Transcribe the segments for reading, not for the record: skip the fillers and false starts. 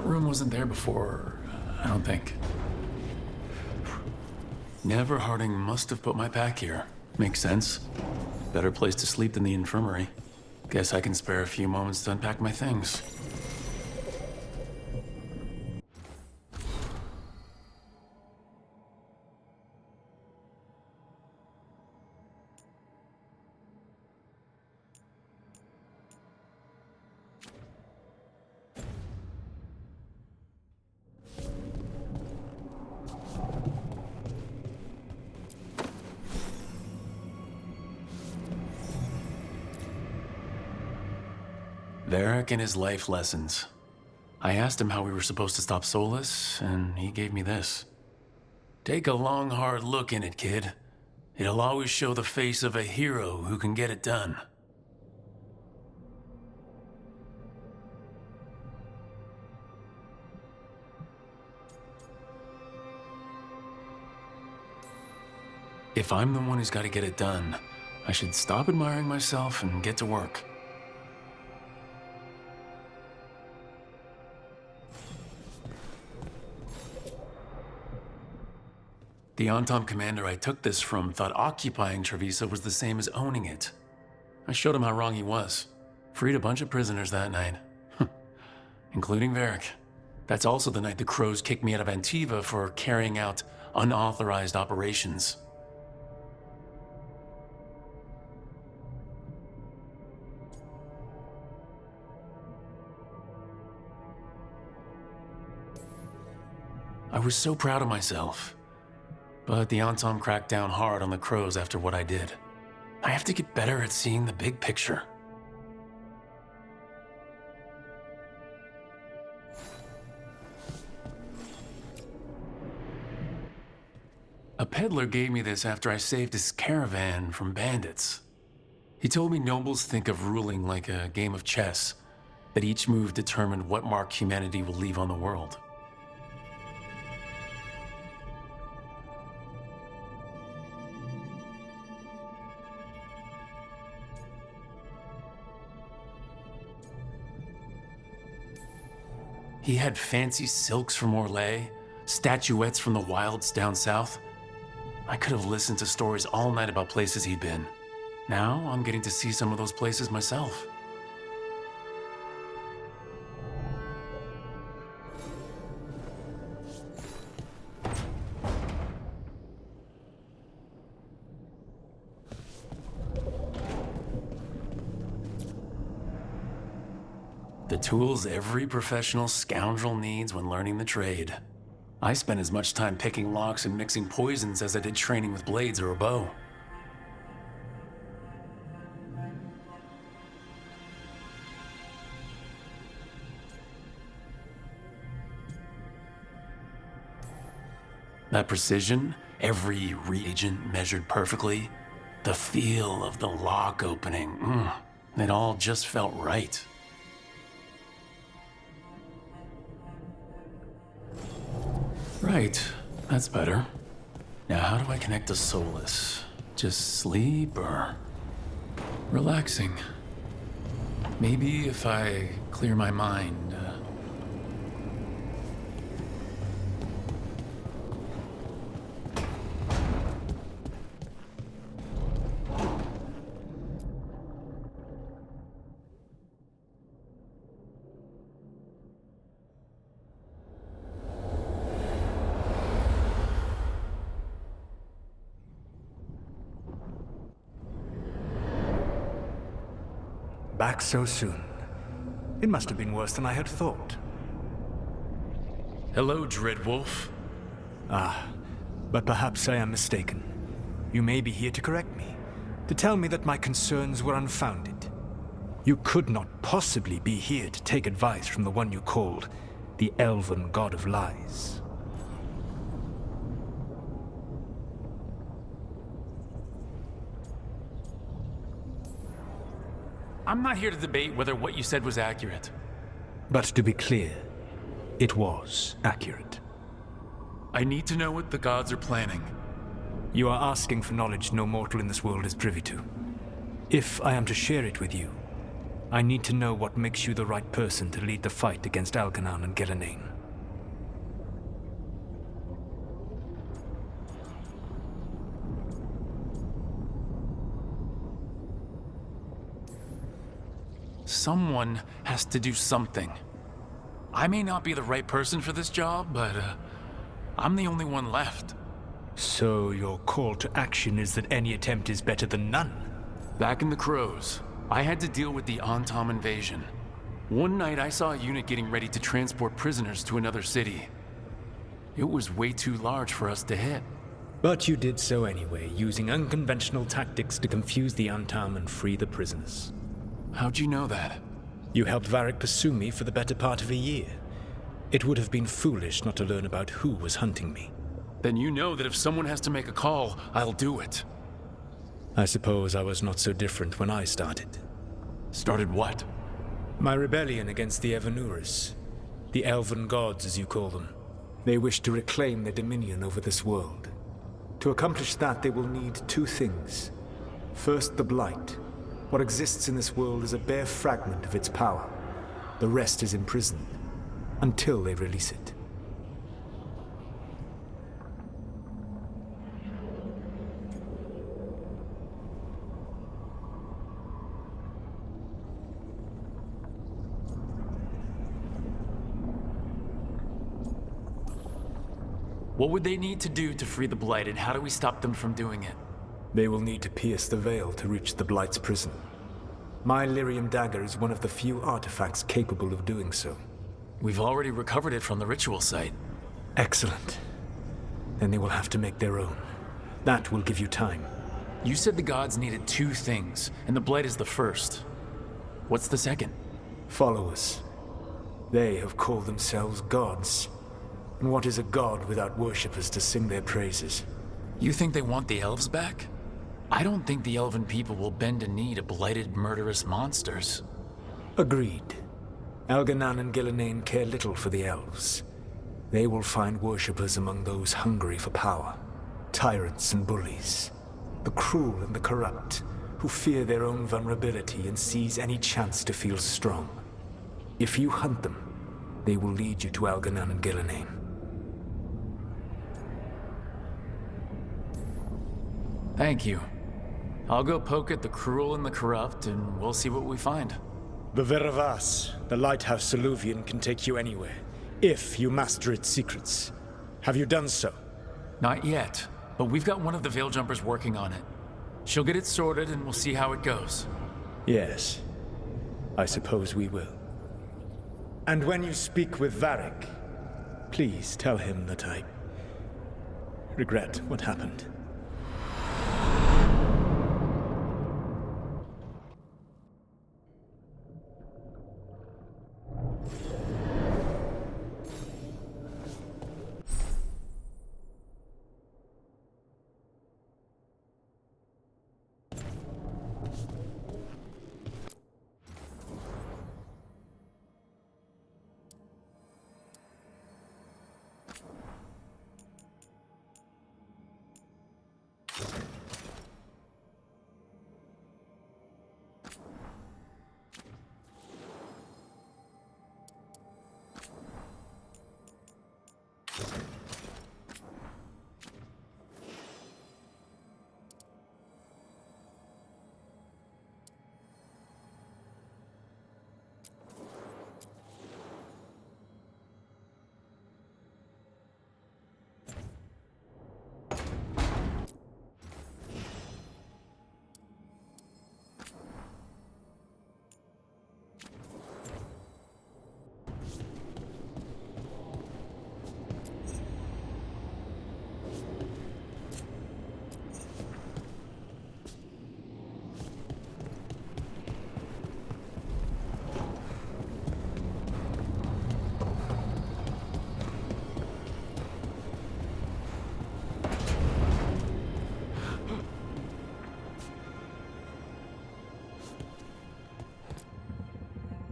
That room wasn't there before, I don't think. Never Harding must have put my pack here. Makes sense. Better place to sleep than the infirmary. Guess I can spare a few moments to unpack my things. Varric and his life lessons. I asked him how we were supposed to stop Solus, and he gave me this. Take a long, hard look in it, kid. It'll always show the face of a hero who can get it done. If I'm the one who's got to get it done, I should stop admiring myself and get to work. The Antom commander I took this from thought occupying Trevisa was the same as owning it. I showed him how wrong he was. Freed a bunch of prisoners that night. Including Varric. That's also the night the Crows kicked me out of Antiva for carrying out unauthorized operations. I was so proud of myself. But the Antom cracked down hard on the Crows after what I did. I have to get better at seeing the big picture. A peddler gave me this after I saved his caravan from bandits. He told me nobles think of ruling like a game of chess, that each move determined what mark humanity will leave on the world. He had fancy silks from Orlais, statuettes from the wilds down south. I could have listened to stories all night about places he'd been. Now I'm getting to see some of those places myself. The tools every professional scoundrel needs when learning the trade. I spent as much time picking locks and mixing poisons as I did training with blades or a bow. That precision, every reagent measured perfectly, the feel of the lock opening, it all just felt right. Right, that's better. Now how do I connect to Solus? Just sleep or relaxing? Maybe if I clear my mind. Back so soon. It must have been worse than I had thought. Hello, Dreadwolf. But perhaps I am mistaken. You may be here to correct me, to tell me that my concerns were unfounded. You could not possibly be here to take advice from the one you called the Elven God of Lies. I'm not here to debate whether what you said was accurate. But to be clear, it was accurate. I need to know what the gods are planning. You are asking for knowledge no mortal in this world is privy to. If I am to share it with you, I need to know what makes you the right person to lead the fight against Algernon and Gillenane. Someone has to do something. I may not be the right person for this job, but I'm the only one left. So your call to action is that any attempt is better than none? Back in the Crows, I had to deal with the Antom invasion. One night I saw a unit getting ready to transport prisoners to another city. It was way too large for us to hit. But you did so anyway, using unconventional tactics to confuse the Antom and free the prisoners. How'd you know that? You helped Varric pursue me for the better part of a year. It would have been foolish not to learn about who was hunting me. Then you know that if someone has to make a call, I'll do it. I suppose I was not so different when I started. Started what? My rebellion against the Evanuris. The Elven Gods, as you call them. They wish to reclaim their dominion over this world. To accomplish that, they will need two things. First, the Blight. What exists in this world is a bare fragment of its power. The rest is imprisoned, until they release it. What would they need to do to free the Blight, and how do we stop them from doing it? They will need to pierce the veil to reach the Blight's prison. My Lyrium dagger is one of the few artifacts capable of doing so. We've already recovered it from the ritual site. Excellent. Then they will have to make their own. That will give you time. You said the gods needed two things, and the Blight is the first. What's the second? Followers. They have called themselves gods. And what is a god without worshippers to sing their praises? You think they want the elves back? I don't think the elven people will bend a knee to blighted, murderous monsters. Agreed. Algernon and Gillenane care little for the elves. They will find worshippers among those hungry for power. Tyrants and bullies. The cruel and the corrupt, who fear their own vulnerability and seize any chance to feel strong. If you hunt them, they will lead you to Algernon and Gillenane. Thank you. I'll go poke at the cruel and the corrupt, and we'll see what we find. The Veravas, the lighthouse Soluvian, can take you anywhere, if you master its secrets. Have you done so? Not yet, but we've got one of the Veil Jumpers working on it. She'll get it sorted, and we'll see how it goes. Yes. I suppose we will. And when you speak with Varric, please tell him that I regret what happened.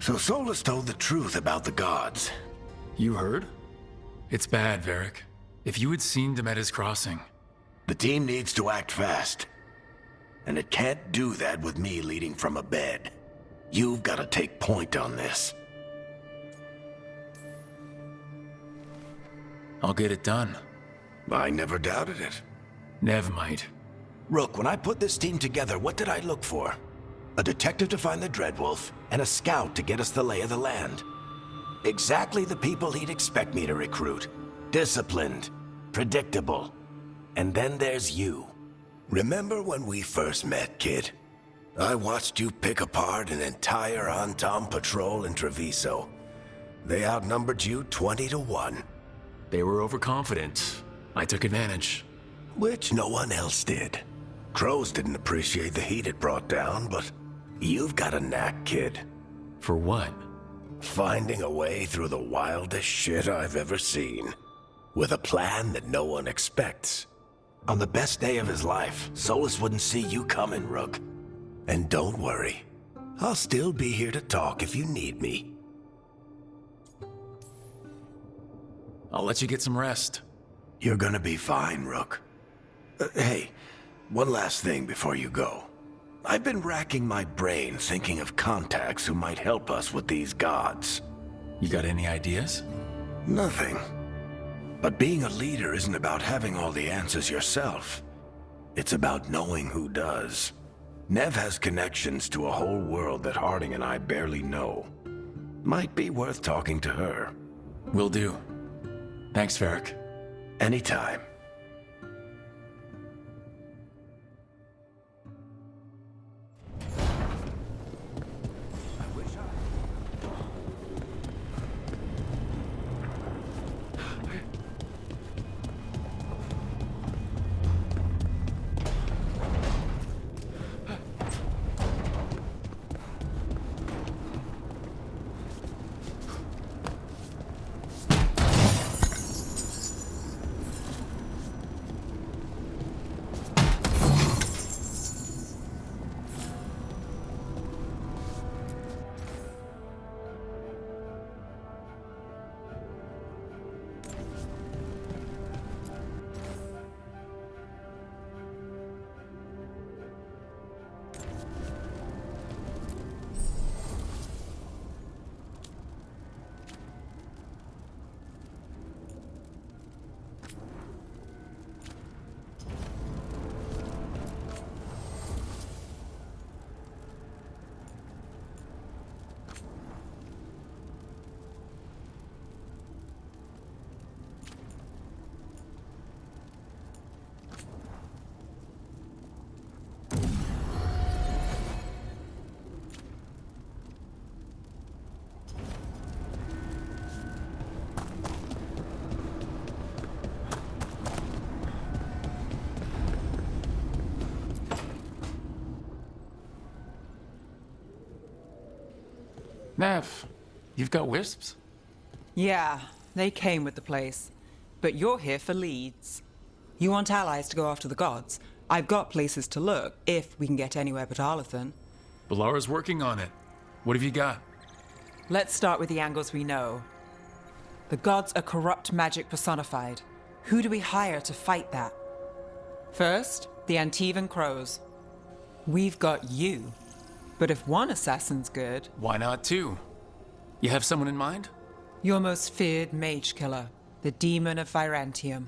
So Solus told the truth about the gods. You heard? It's bad, Varric. If you had seen Demeda's crossing. The team needs to act fast. And it can't do that with me leading from a bed. You've got to take point on this. I'll get it done. I never doubted it. Never mind. Rook, when I put this team together, what did I look for? A detective to find the Dreadwolf, and a scout to get us the lay of the land. Exactly the people he'd expect me to recruit. Disciplined, predictable. And then there's you. Remember when we first met, kid? I watched you pick apart an entire Antom patrol in Treviso. They outnumbered you 20 to 1. They were overconfident. I took advantage. Which no one else did. Crows didn't appreciate the heat it brought down, but you've got a knack, kid. For what? Finding a way through the wildest shit I've ever seen. With a plan that no one expects. On the best day of his life, Solus wouldn't see you coming, Rook. And don't worry. I'll still be here to talk if you need me. I'll let you get some rest. You're gonna be fine, Rook. Hey, one last thing before you go. I've been racking my brain thinking of contacts who might help us with these gods. You got any ideas? Nothing. But being a leader isn't about having all the answers yourself. It's about knowing who does. Nev has connections to a whole world that Harding and I barely know. Might be worth talking to her. Will do. Thanks, Varric. Anytime. Nev, you've got wisps? Yeah, they came with the place. But you're here for leads. You want allies to go after the gods? I've got places to look, if we can get anywhere but Arlathan. Balara's working on it. What have you got? Let's start with the angles we know. The gods are corrupt magic personified. Who do we hire to fight that? First, the Antivan Crows. We've got you. But if one assassin's good, Why not two? You have someone in mind? your most feared mage killer, the demon of Virantium.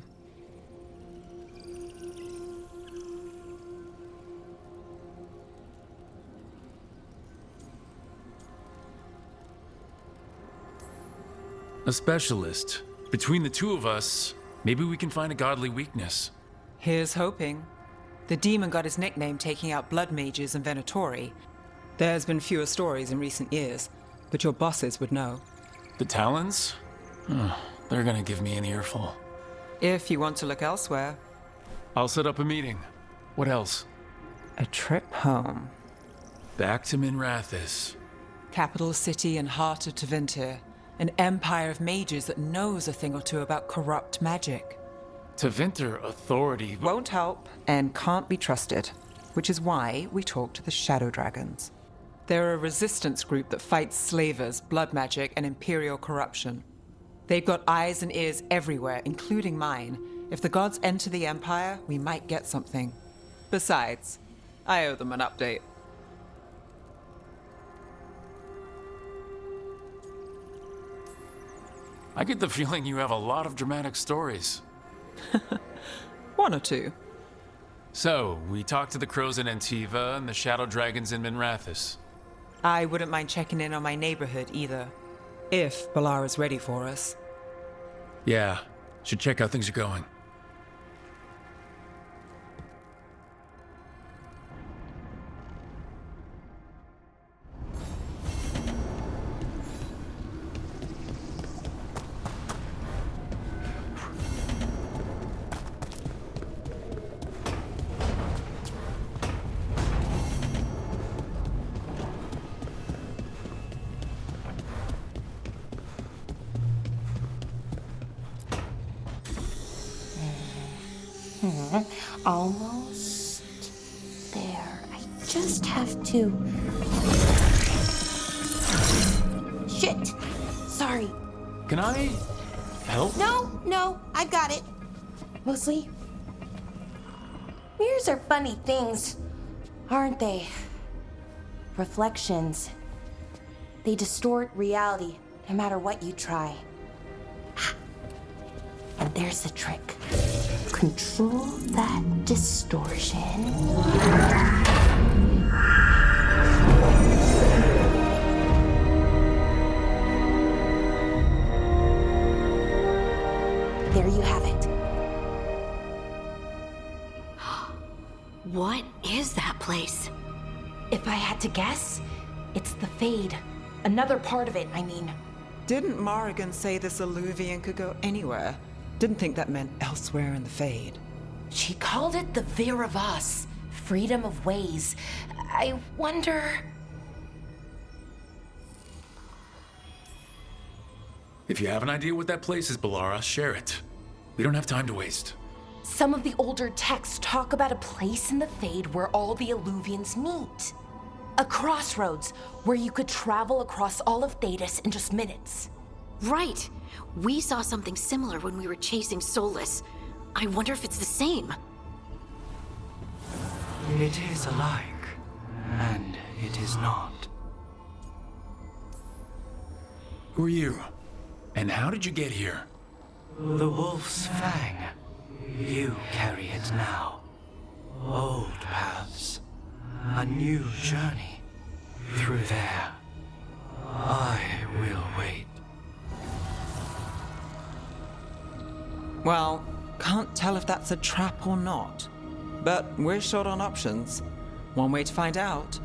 A specialist. Between the two of us, maybe we can find a godly weakness. Here's hoping. The demon got his nickname taking out blood mages and Venatori. There's been fewer stories in recent years, but your bosses would know. The Talons? They're gonna give me an earful. If you want to look elsewhere, I'll set up a meeting. What else? a trip home. Back to Minrathis. Capital city and heart of Tevinter, an empire of mages that knows a thing or two about corrupt magic. Tevinter authority. Won't help and can't be trusted, which is why we talk to the Shadow Dragons. They're a resistance group that fights slavers, blood magic, and imperial corruption. They've got eyes and ears everywhere, including mine. If the gods enter the Empire, we might get something. Besides, I owe them an update. I get the feeling you have a lot of dramatic stories. One or two. So, we talked to the crows in Antiva and the shadow dragons in Minrathis. I wouldn't mind checking in on my neighborhood either, if Balara's ready for us. Yeah, should check how things are going. Almost there. I just have to... Shit! Sorry. Can I help? No, I've got it. Mostly, mirrors are funny things, aren't they? Reflections. They distort reality, no matter what you try. And there's the trick. Control that distortion. There you have it. What is that place? If I had to guess, it's the Fade. Another part of it, I mean. Didn't Morrigan say this Illuvian could go anywhere? Didn't think that meant elsewhere in the Fade. She called it the Vir of Us, freedom of ways. I wonder... If you have an idea what that place is, Balara, share it. We don't have time to waste. Some of the older texts talk about a place in the Fade where all the Illuvians meet. A crossroads where you could travel across all of Thedas in just minutes. Right. We saw something similar when we were chasing Solus. I wonder if it's the same. It is alike, and it is not. Who are you? And how did you get here? The Wolf's Fang. You carry it now. Old paths. A new journey. Through there. I will wait. Well, can't tell if that's a trap or not. But we're short on options. One way to find out.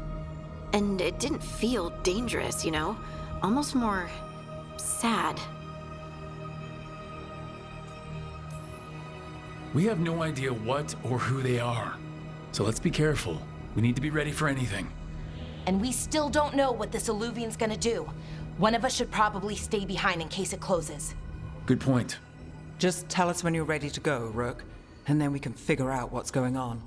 And it didn't feel dangerous, you know? Almost more... sad. We have no idea what or who they are. So let's be careful. We need to be ready for anything. And we still don't know what this Illuvian's gonna do. One of us should probably stay behind in case it closes. Good point. Just tell us when you're ready to go, Rook, and then we can figure out what's going on.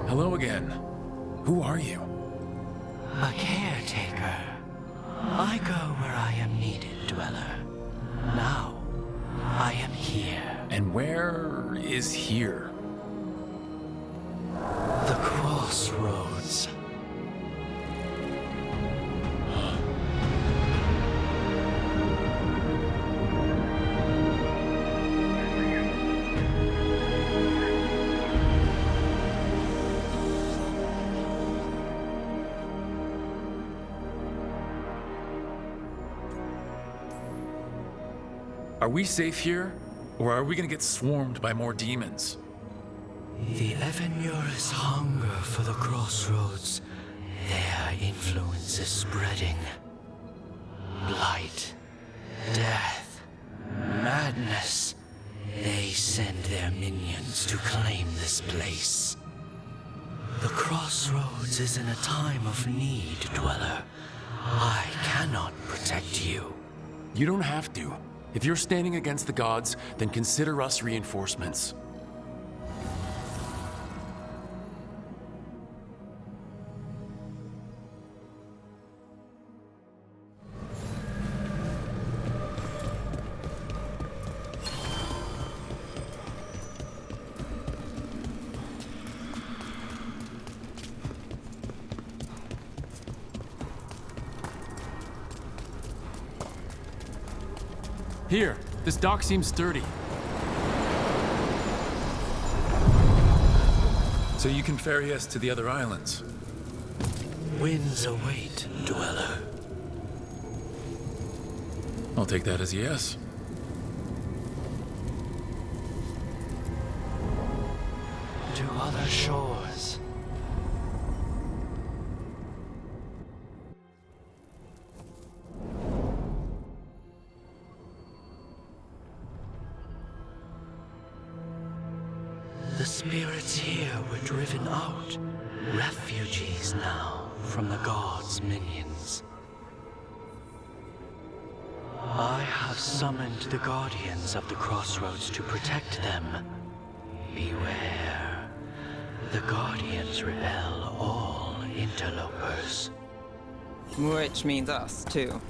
Hello again. Who are you? A caretaker. I go where I am needed, Dweller. Now, I am here. And where is here? The crossroads. Are we safe here, or are we gonna get swarmed by more demons? The Evanurus hunger for the crossroads. Their influence is spreading. Blight, death, madness. They send their minions to claim this place. The crossroads is in a time of need, Dweller. I cannot protect you. You don't have to. If you're standing against the gods, then consider us reinforcements. Here, this dock seems sturdy. So you can ferry us to the other islands? Winds await, Dweller. I'll take that as a yes. To other shores. The spirits here were driven out, refugees now from the gods' minions. I have summoned the guardians of the crossroads to protect them. Beware. The guardians repel all interlopers. Which means us, too.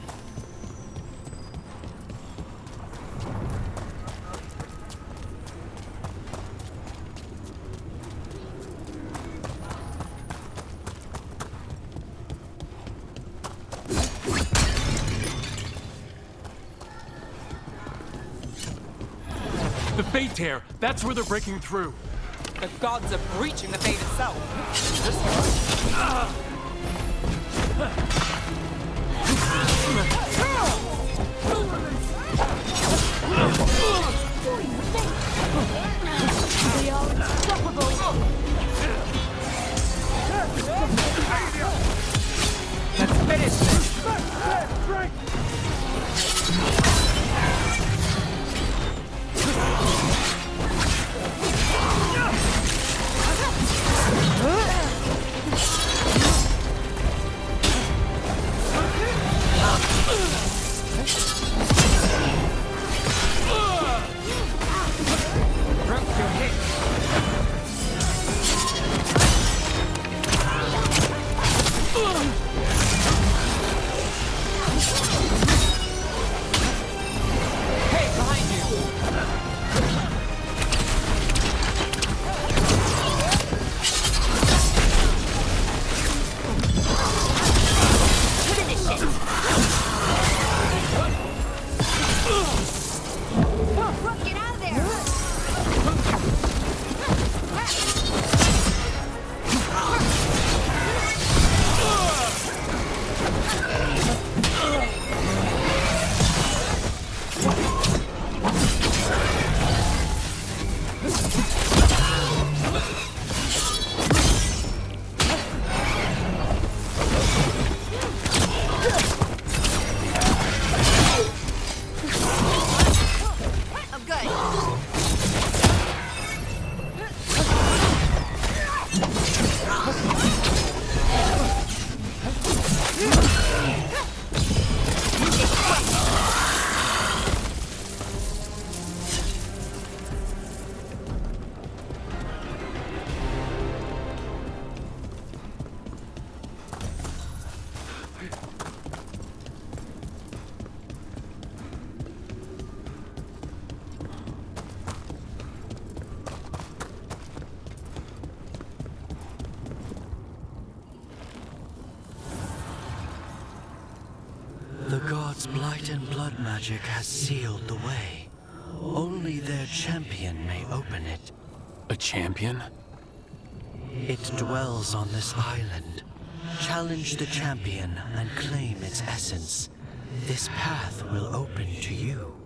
The Fate Tear! That's where they're breaking through! The gods are breaching the fate itself. They are unstoppable. Let's finish this. Get out of there! I'm good. The gods' blight and blood magic has sealed the way. Only their champion may open it. A champion? It dwells on this island. Challenge the champion and claim its essence. This path will open to you.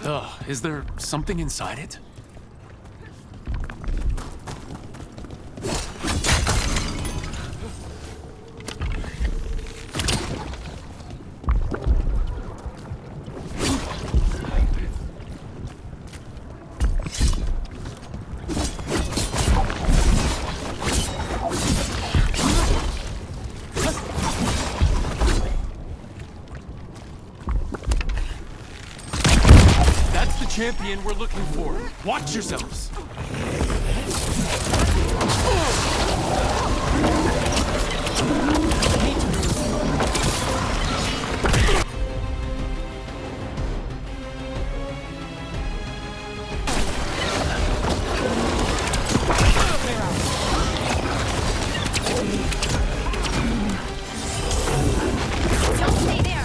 Ugh, is there something inside it? Champion we're looking for. Watch yourselves. Don't stay there!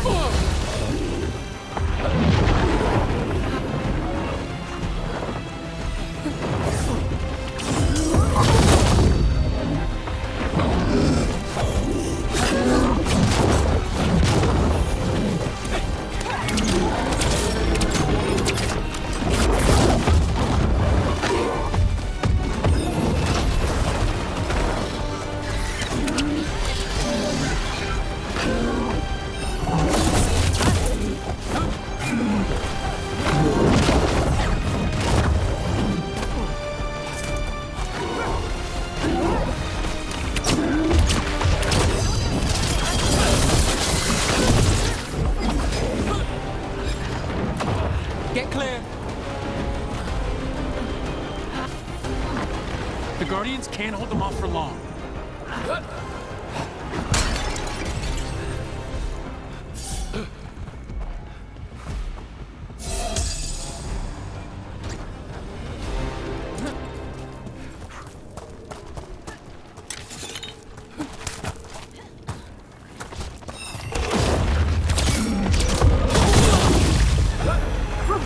Get clear. The Guardians can't hold them off for long.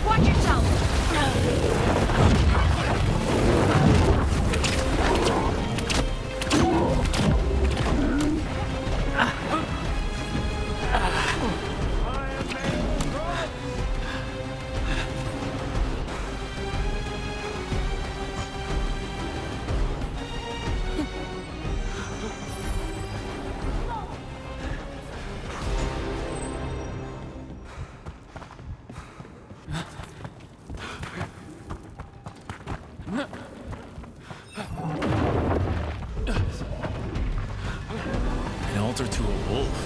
Watch yourself! An altar to a wolf.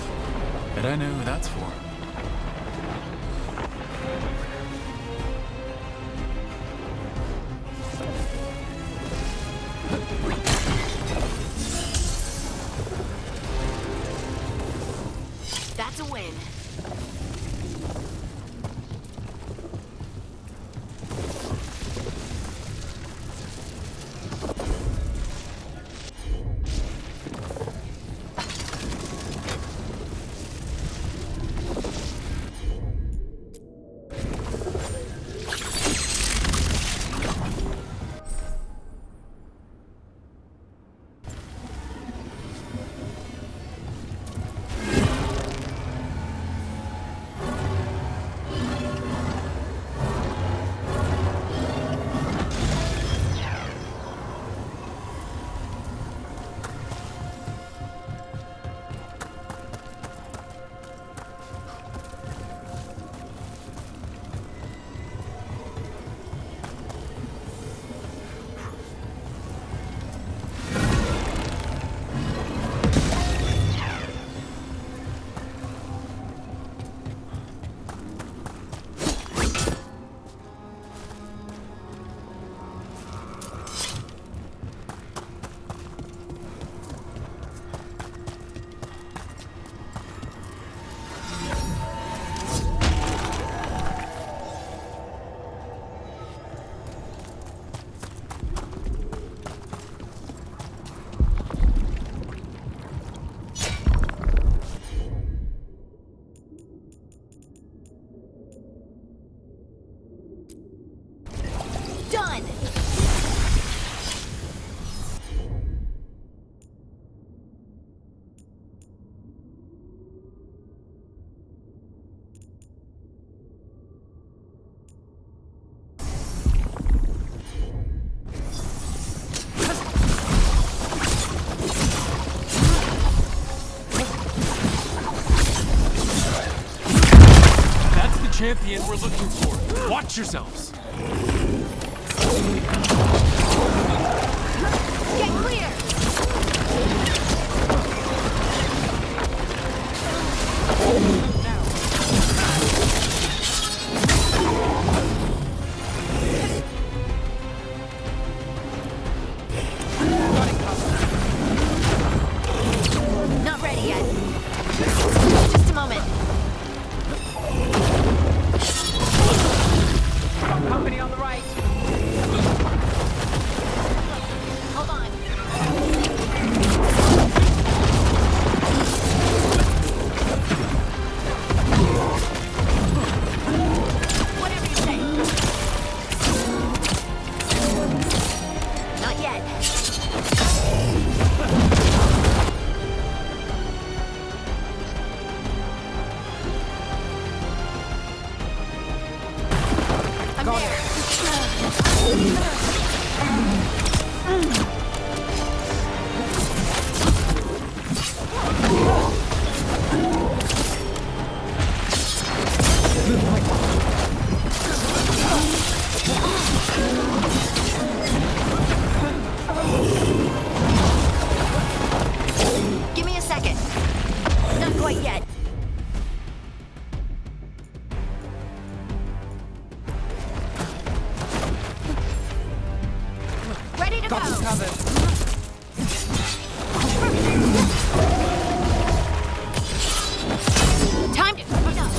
Bet I know who that's for. That's a win. champion we're looking for. Watch yourselves. Get clear! Not ready yet. Just a moment. Company on the right. Hold on. Whatever you say. Not yet. I'm there. Give me a second. Not quite yet. Ready to Got go. you covered. Time to clean up.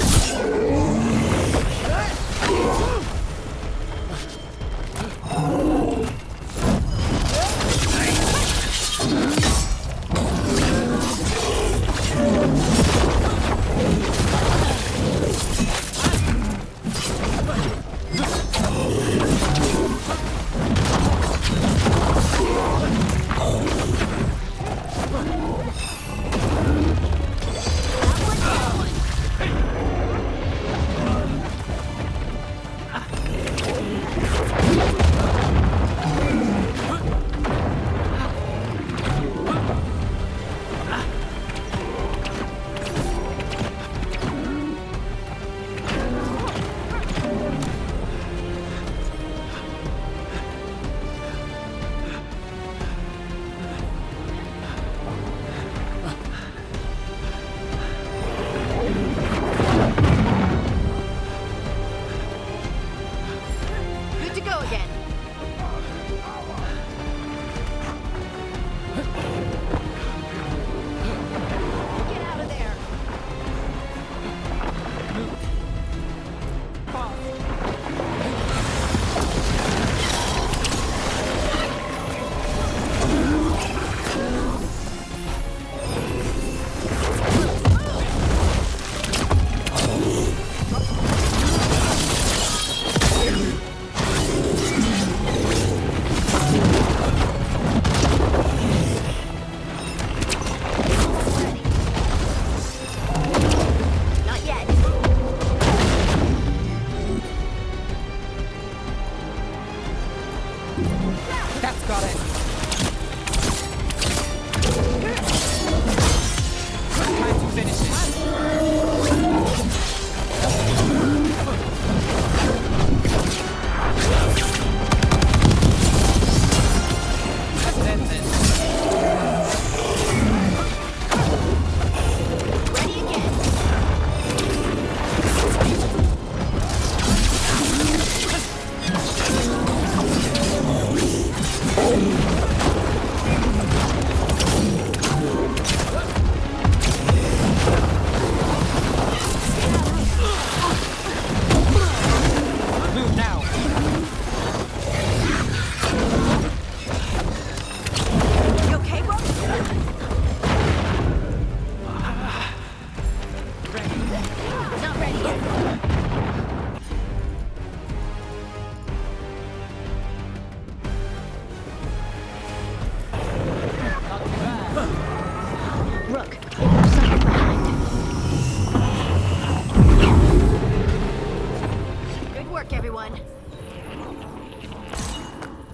Good to go again. Get out of there. Not yet. That's got it. Time to finish it. That's it then. Ready again. Move now. You okay, bro? Not ready yet. Rook, it looks like you're behind. Good work, everyone.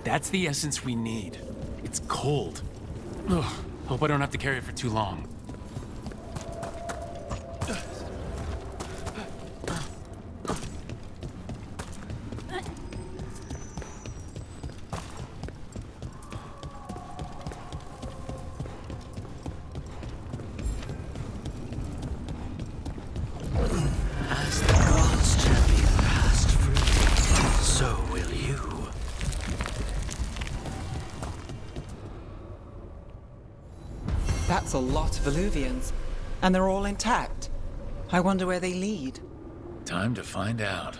That's the essence we need. It's cold. Ugh, hope I don't have to carry it for too long. That's a lot of Illuvians. And they're all intact. I wonder where they lead. Time to find out.